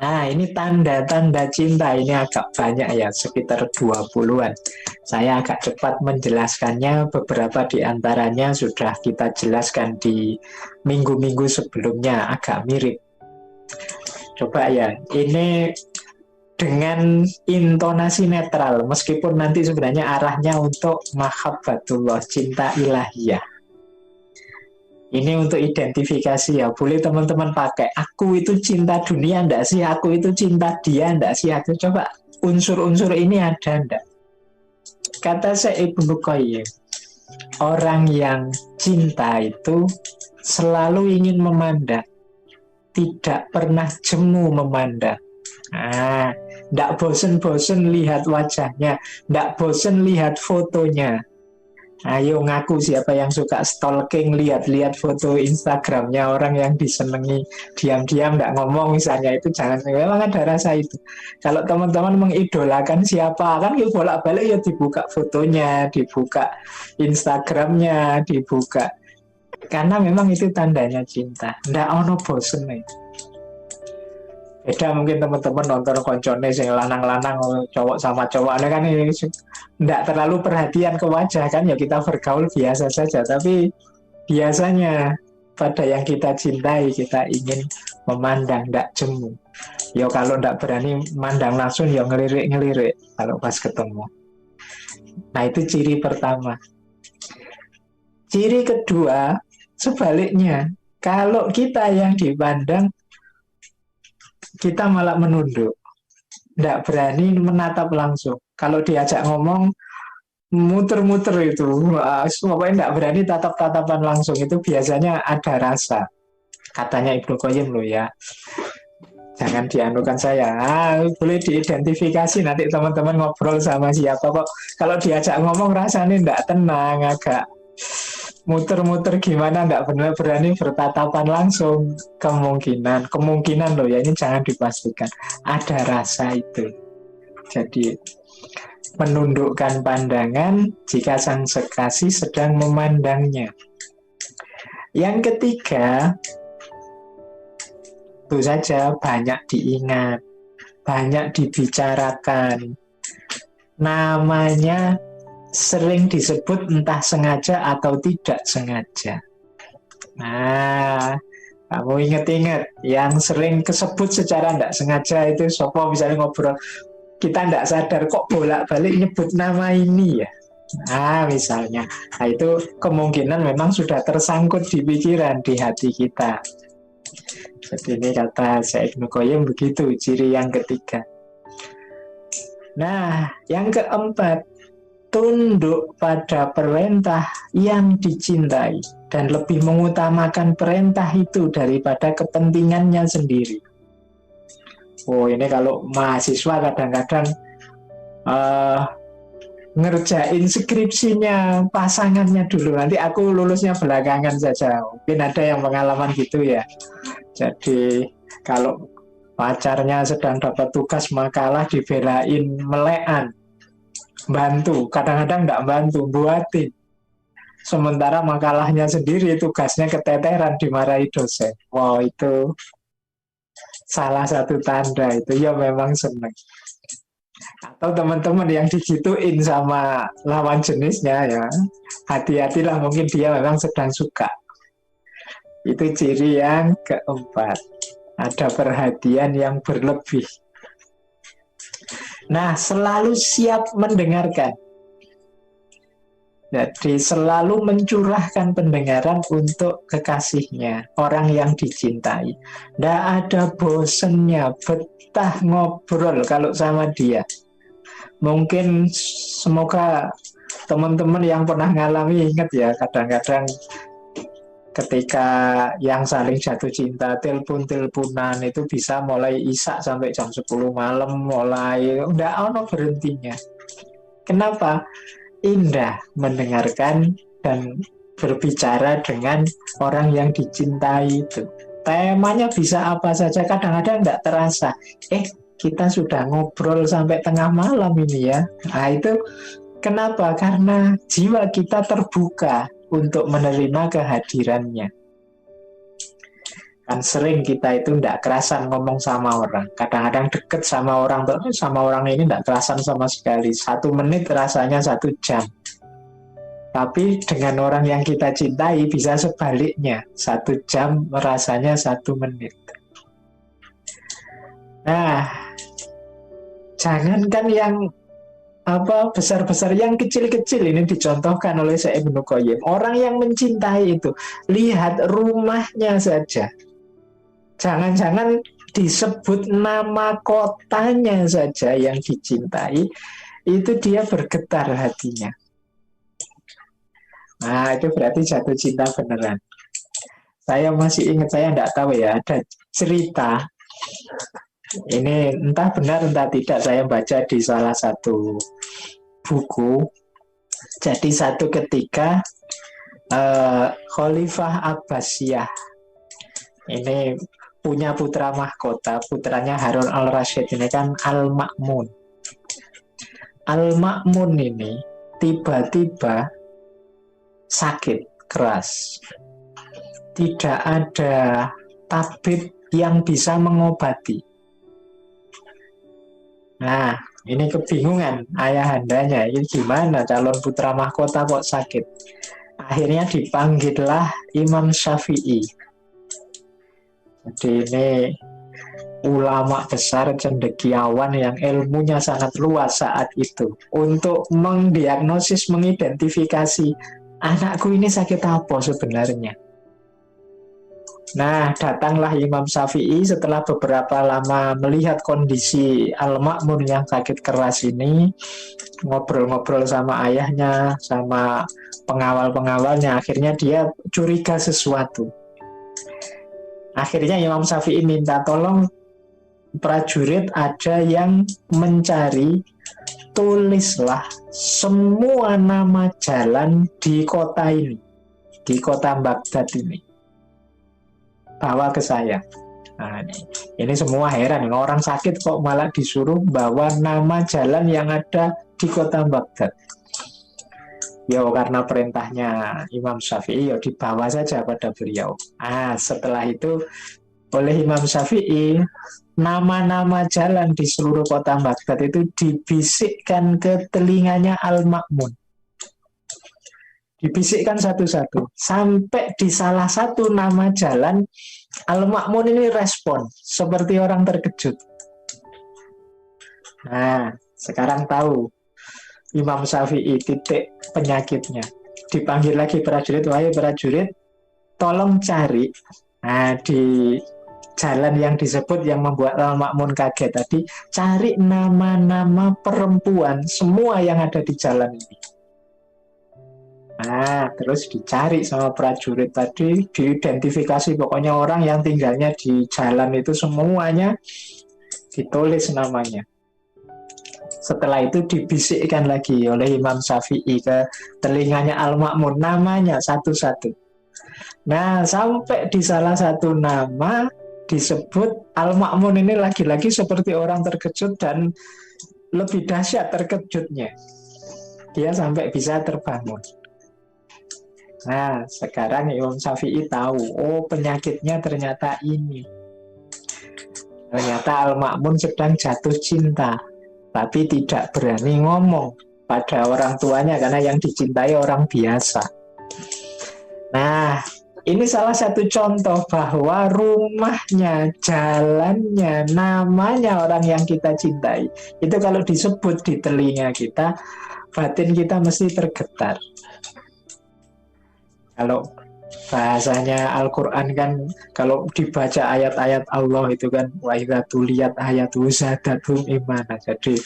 Nah, ini tanda-tanda cinta ini agak banyak ya, sekitar 20-an. Saya agak cepat menjelaskannya, beberapa di antaranya sudah kita jelaskan di minggu-minggu sebelumnya, agak mirip. Coba ya, ini dengan intonasi netral, meskipun nanti sebenarnya arahnya untuk mahabbatullah, cinta ilahiyah. Ini untuk identifikasi ya, boleh teman-teman pakai. Aku itu cinta dunia enggak sih? Aku itu cinta dia enggak sih? Aku coba unsur-unsur ini ada enggak? Kata Syekh Ibnu Qayyim, orang yang cinta itu selalu ingin memandang, tidak pernah jemu memandang. Nah, enggak bosen-bosen lihat wajahnya, enggak bosen lihat fotonya. Ayo ngaku siapa yang suka stalking, lihat-lihat foto Instagramnya orang yang disenangi, diam-diam nggak ngomong misalnya, itu jangan, memang ada rasa itu. Kalau teman-teman mengidolakan siapa, kan ya bolak-balik ya dibuka fotonya, dibuka Instagramnya, dibuka. Karena memang itu tandanya cinta. Nggak ono bosen nih. Beda mungkin teman-teman nonton koncone sing lanang-lanang cowok sama cowok, ada kan ini nggak terlalu perhatian ke wajah kan, ya kita bergaul biasa saja, tapi biasanya pada yang kita cintai kita ingin memandang, nggak jemu. Ya kalau nggak berani mandang langsung ya ngelirik-ngelirik kalau pas ketemu. Nah itu ciri pertama. Ciri kedua sebaliknya, kalau kita yang dipandang kita malah menunduk, tidak berani menatap langsung. Kalau diajak ngomong, muter-muter itu, pokoknya tidak berani tatap-tatapan langsung. Itu biasanya ada rasa. Katanya Ibnu Qayyim loh ya. Jangan dianukan saya. Boleh diidentifikasi nanti teman-teman ngobrol sama siapa kok. Kalau diajak ngomong rasanya tidak tenang, agak muter-muter gimana, nggak benar berani bertatapan langsung, kemungkinan loh ya, ini jangan dipastikan ada rasa itu. Jadi menundukkan pandangan jika sang kekasih sedang memandangnya. Yang ketiga, itu saja banyak diingat, banyak dibicarakan, namanya sering disebut entah sengaja atau tidak sengaja. Nah, kamu ingat-ingat yang sering kesebut secara tidak sengaja itu sopo, misalnya ngobrol kita tidak sadar kok bolak-balik nyebut nama ini ya. Nah, misalnya, nah itu kemungkinan memang sudah tersangkut di pikiran, di hati kita. Jadi ini kata Syekh Ibnu Qayyim begitu, ciri yang ketiga. Nah, yang keempat, tunduk pada perintah yang dicintai dan lebih mengutamakan perintah itu daripada kepentingannya sendiri. Oh, ini kalau mahasiswa kadang-kadang ngerjain skripsinya pasangannya dulu, nanti aku lulusnya belakangan saja. Mungkin ada yang pengalaman gitu ya. Jadi kalau pacarnya sedang dapat tugas makalah dibelain melekan, bantu, kadang-kadang nggak bantu, buatin. Sementara makalahnya sendiri tugasnya keteteran, dimarahi dosen. Wow, itu salah satu tanda itu ya memang seneng. Atau teman-teman yang digituin sama lawan jenisnya ya, hati-hatilah, mungkin dia memang sedang suka. Itu ciri yang keempat. Ada perhatian yang berlebih. Nah, selalu siap mendengarkan. Jadi selalu mencurahkan pendengaran untuk kekasihnya, orang yang dicintai. Tidak ada bosennya, betah ngobrol kalau sama dia. Mungkin semoga teman-teman yang pernah ngalami ingat ya, kadang-kadang ketika yang saling jatuh cinta, telepon-teleponan itu bisa mulai isak sampai jam 10 malam, mulai nggak ono berhentinya. Kenapa? Indah mendengarkan dan berbicara dengan orang yang dicintai itu. Temanya bisa apa saja, kadang-kadang nggak terasa. Kita sudah ngobrol sampai tengah malam ini ya. Nah itu kenapa? Karena jiwa kita terbuka untuk menerima kehadirannya. Kan sering kita itu tidak kerasan ngomong sama orang. Kadang-kadang deket sama orang, sama orang ini tidak kerasan sama sekali. 1 menit rasanya 1 jam. Tapi dengan orang yang kita cintai bisa sebaliknya. 1 jam rasanya 1 menit. Nah, jangankan yang besar-besar, yang kecil-kecil ini dicontohkan oleh Syekh Ibnu Qayyim. Orang yang mencintai itu, lihat rumahnya saja. Jangan-jangan disebut nama kotanya saja yang dicintai, itu dia bergetar hatinya. Nah, itu berarti jatuh cinta beneran. Saya masih ingat, saya tidak tahu ya, ada cerita. Ini entah benar entah tidak, saya baca di salah satu buku. Jadi satu ketika Khalifah Abbasiyah ini punya putra mahkota, putranya Harun al-Rasyid ini kan Al-Ma'mun. Al-Ma'mun ini tiba-tiba sakit keras. Tidak ada tabib yang bisa mengobati. Nah, ini kebingungan ayahandanya. Ini gimana calon putra mahkota kok sakit? Akhirnya dipanggillah Imam Syafi'i. Jadi ini ulama besar, cendekiawan yang ilmunya sangat luas saat itu. Untuk mendiagnosis, mengidentifikasi anakku ini sakit apa sebenarnya. Nah, datanglah Imam Syafi'i setelah beberapa lama melihat kondisi Al-Ma'mun yang sakit keras ini, ngobrol-ngobrol sama ayahnya, sama pengawal-pengawalnya, akhirnya dia curiga sesuatu. Akhirnya Imam Syafi'i minta tolong prajurit ada yang mencari, tulislah semua nama jalan di kota ini, di kota Baghdad ini. Bawa ke saya. Nah, ini semua heran, orang sakit kok malah disuruh bawa nama jalan yang ada di kota Baghdad. Ya karena perintahnya Imam Syafi'i, ya dibawa saja pada beliau. Setelah itu oleh Imam Syafi'i, nama-nama jalan di seluruh kota Baghdad itu dibisikkan ke telinganya Al-Ma'mun. Dibisikkan satu-satu. Sampai di salah satu nama jalan, Al-Ma'mun ini respon seperti orang terkejut. Nah, sekarang tahu Imam Syafi'i titik penyakitnya. Dipanggil lagi prajurit, wahai prajurit, tolong cari. Nah, di jalan yang disebut yang membuat Al-Ma'mun kaget tadi, cari nama-nama perempuan semua yang ada di jalan ini. Nah, terus dicari sama prajurit tadi, diidentifikasi pokoknya orang yang tinggalnya di jalan itu semuanya ditulis namanya. Setelah itu dibisikkan lagi oleh Imam Syafi'i ke telinganya Al-Ma'mun, namanya satu-satu. Nah, sampai di salah satu nama disebut Al-Ma'mun ini lagi-lagi seperti orang terkejut dan lebih dahsyat terkejutnya. Dia sampai bisa terbangun. Nah, sekarang Imam Syafi'i tahu, penyakitnya ternyata ini. Ternyata Al-Ma'mun sedang jatuh cinta, tapi tidak berani ngomong pada orang tuanya karena yang dicintai orang biasa. Nah, ini salah satu contoh bahwa rumahnya, jalannya, namanya orang yang kita cintai, itu kalau disebut di telinga kita, batin kita mesti tergetar. Kalau bahasanya Al-Quran kan, kalau dibaca ayat-ayat Allah itu kan, wa idza tuliyat ayatu zadatum imana. Jadi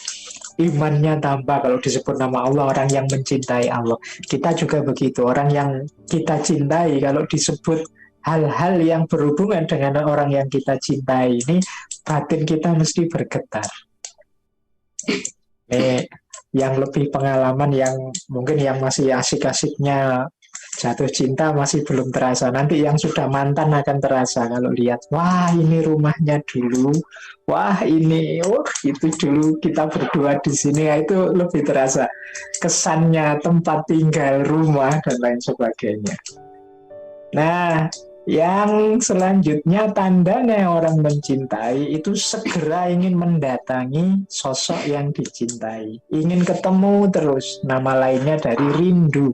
imannya tambah kalau disebut nama Allah, orang yang mencintai Allah. Kita juga begitu, orang yang kita cintai kalau disebut hal-hal yang berhubungan dengan orang yang kita cintai ini, batin kita mesti bergetar. Yang lebih pengalaman, yang mungkin yang masih asik-asiknya jatuh cinta masih belum terasa. Nanti yang sudah mantan akan terasa kalau lihat, wah ini rumahnya dulu, wah ini, itu dulu kita berdua di sini. Itu lebih terasa kesannya, tempat tinggal, rumah dan lain sebagainya. Nah, Yang selanjutnya tandanya orang mencintai itu segera ingin mendatangi sosok yang dicintai. Ingin ketemu terus. Nama lainnya dari rindu.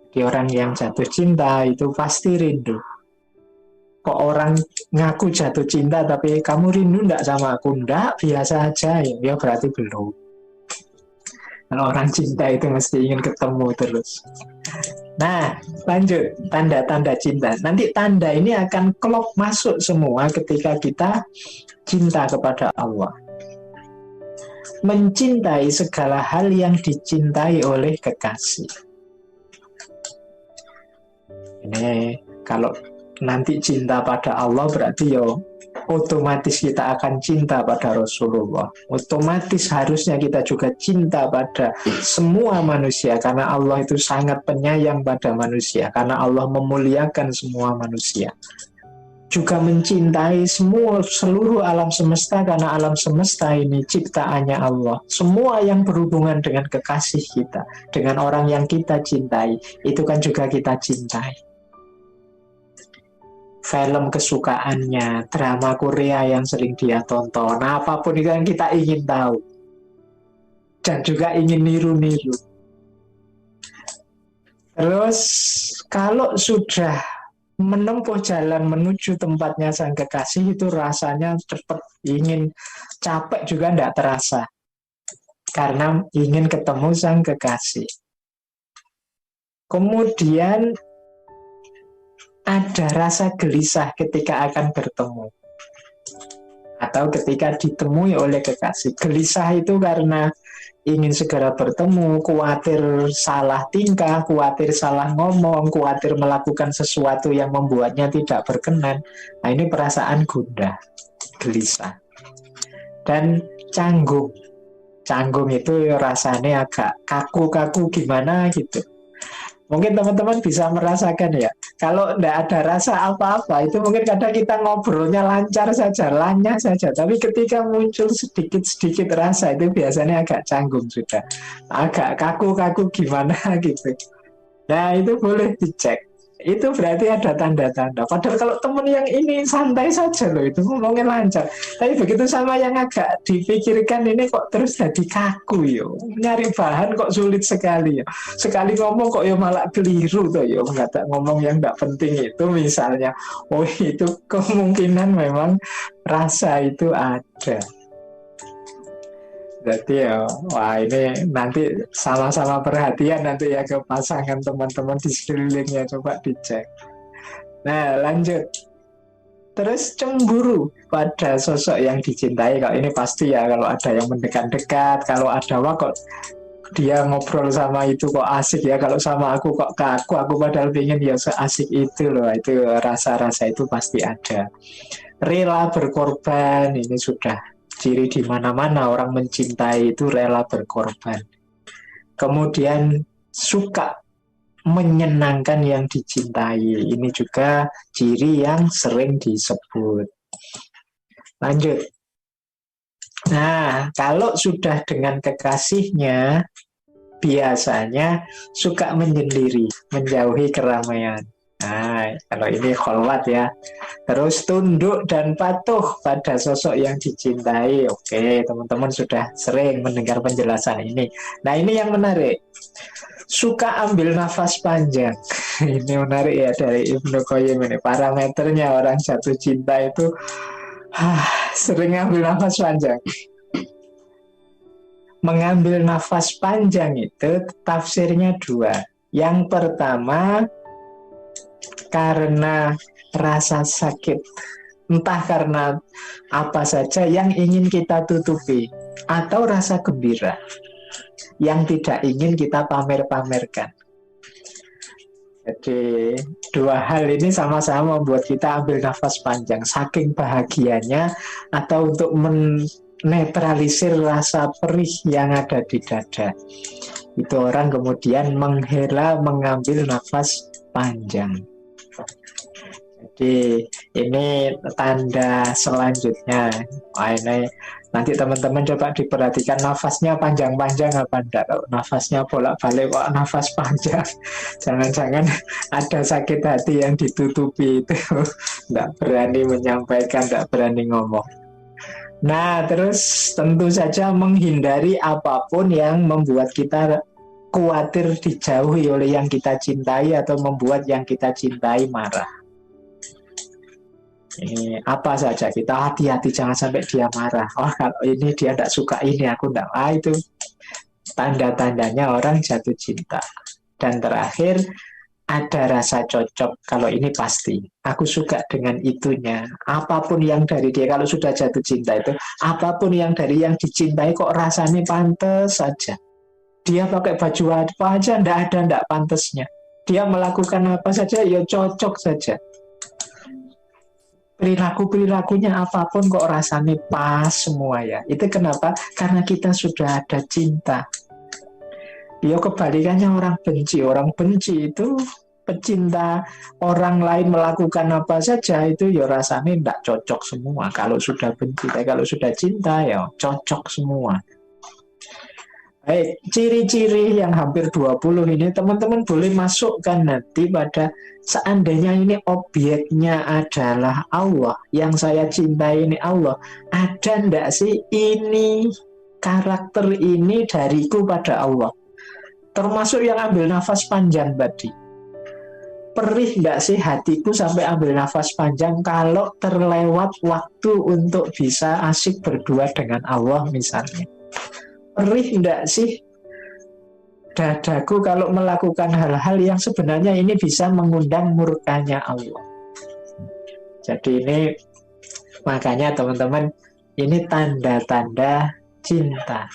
Di orang yang jatuh cinta itu pasti rindu. Kok orang ngaku jatuh cinta tapi kamu rindu enggak sama aku? Enggak, biasa aja. Ya berarti belum. Kalau orang cinta itu mesti ingin ketemu terus. Nah, lanjut. Tanda-tanda cinta. Nanti tanda ini akan klop masuk semua ketika kita cinta kepada Allah. Mencintai segala hal yang dicintai oleh kekasih. Ini kalau nanti cinta pada Allah berarti otomatis kita akan cinta pada Rasulullah. Otomatis harusnya kita juga cinta pada semua manusia karena Allah itu sangat penyayang pada manusia, karena Allah memuliakan semua manusia. Juga mencintai seluruh alam semesta karena alam semesta ini ciptaannya Allah. Semua yang berhubungan dengan kekasih kita, dengan orang yang kita cintai, itu kan juga kita cintai. Film kesukaannya, drama Korea yang sering dia tonton, apapun itu yang kita ingin tahu. Dan juga ingin niru-niru. Terus, kalau sudah menempuh jalan menuju tempatnya sang kekasih, itu rasanya cepat, ingin capek juga tidak terasa. Karena ingin ketemu sang kekasih. Kemudian, ada rasa gelisah ketika akan bertemu atau ketika ditemui oleh kekasih. Gelisah itu karena ingin segera bertemu, khawatir salah tingkah, khawatir salah ngomong, khawatir melakukan sesuatu yang membuatnya tidak berkenan. Nah, ini perasaan gundah, gelisah. Dan canggung. Canggung itu rasanya agak kaku-kaku gimana gitu. Mungkin teman-teman bisa merasakan ya. Kalau tidak ada rasa apa-apa, itu mungkin kadang kita ngobrolnya lancar saja, lanyah saja. Tapi ketika muncul sedikit-sedikit rasa, itu biasanya agak canggung sudah. Agak kaku-kaku gimana gitu. Nah, itu boleh dicek. Itu berarti ada tanda-tanda. Padahal kalau teman yang ini santai saja loh, itu ngomongin lancar. Tapi begitu sama yang agak dipikirkan ini kok terus jadi kaku yo. Nyari bahan kok sulit sekali ya. Sekali ngomong kok ya malah keliru tuh ya. Nggak ngomong yang nggak penting itu misalnya. Oh itu kemungkinan memang rasa itu ada. Jadi ya, wah ini nanti sama-sama perhatian nanti ya ke pasangan teman-teman di sekelilingnya, coba dicek. Nah lanjut. Terus cemburu pada sosok yang dicintai. Kalau ini pasti ya, kalau ada yang mendekat-dekat, kalau ada kok dia ngobrol sama itu kok asik ya, kalau sama aku kok kaku, aku padahal pengen ya seasik itu loh. Itu rasa-rasa itu pasti ada. Rela berkorban, ini sudah ciri di mana-mana orang mencintai itu rela berkorban. Kemudian suka menyenangkan yang dicintai. Ini juga ciri yang sering disebut. Lanjut. Nah, kalau sudah dengan kekasihnya, biasanya suka menyendiri, menjauhi keramaian. Nah, kalau ini kholwat ya. Terus tunduk dan patuh pada sosok yang dicintai. Oke, teman-teman sudah sering mendengar penjelasan ini. Nah, ini yang menarik. Suka ambil nafas panjang. Ini menarik ya dari Ibnu Qayyim ini. Parameternya orang jatuh cinta itu sering ambil nafas panjang. Mengambil nafas panjang itu tafsirnya dua. Yang pertama, karena rasa sakit, entah karena apa saja yang ingin kita tutupi, atau rasa gembira yang tidak ingin kita pamer-pamerkan. Jadi dua hal ini sama-sama membuat kita ambil nafas panjang, saking bahagianya atau untuk menetralisir rasa perih yang ada di dada. Itu orang kemudian menghela, mengambil nafas panjang. Jadi ini tanda selanjutnya. Ini Nanti teman-teman coba diperhatikan nafasnya panjang-panjang apa enggak. Kalau nafasnya bolak-balik, kok nafas panjang. Jangan-jangan ada sakit hati yang ditutupi itu. Enggak berani menyampaikan, enggak berani ngomong. Nah, terus tentu saja menghindari apapun yang membuat kita khawatir dijauhi oleh yang kita cintai atau membuat yang kita cintai marah. Ini apa saja kita hati-hati jangan sampai dia marah. Oh, kalau ini dia tidak suka ini, aku tidak. Itu tanda-tandanya orang jatuh cinta. Dan terakhir ada rasa cocok. Kalau ini pasti aku suka dengan itunya. Apapun yang dari dia, kalau sudah jatuh cinta itu, apapun yang dari yang dicintai kok rasanya pantas saja. Dia pakai baju apa aja tidak pantasnya. Dia melakukan apa saja ya cocok saja. Perilaku-perilakunya apapun kok rasanya pas semua ya. Itu kenapa? Karena kita sudah ada cinta. Ya kebalikannya orang benci. Orang benci itu pecinta, orang lain melakukan apa saja itu ya rasanya tidak cocok semua. Kalau sudah benci, kalau sudah cinta ya cocok semua. Baik, ciri-ciri yang hampir 20 ini teman-teman boleh masukkan nanti pada seandainya ini objeknya adalah Allah, yang saya cintai ini Allah, ada ndak sih ini karakter ini dariku pada Allah? Termasuk yang ambil nafas panjang tadi. Perih ndak sih hatiku sampai ambil nafas panjang kalau terlewat waktu untuk bisa asyik berdua dengan Allah misalnya? Perih enggak sih dadaku kalau melakukan hal-hal yang sebenarnya ini bisa mengundang murkanya Allah. Jadi ini makanya teman-teman, ini tanda-tanda cinta.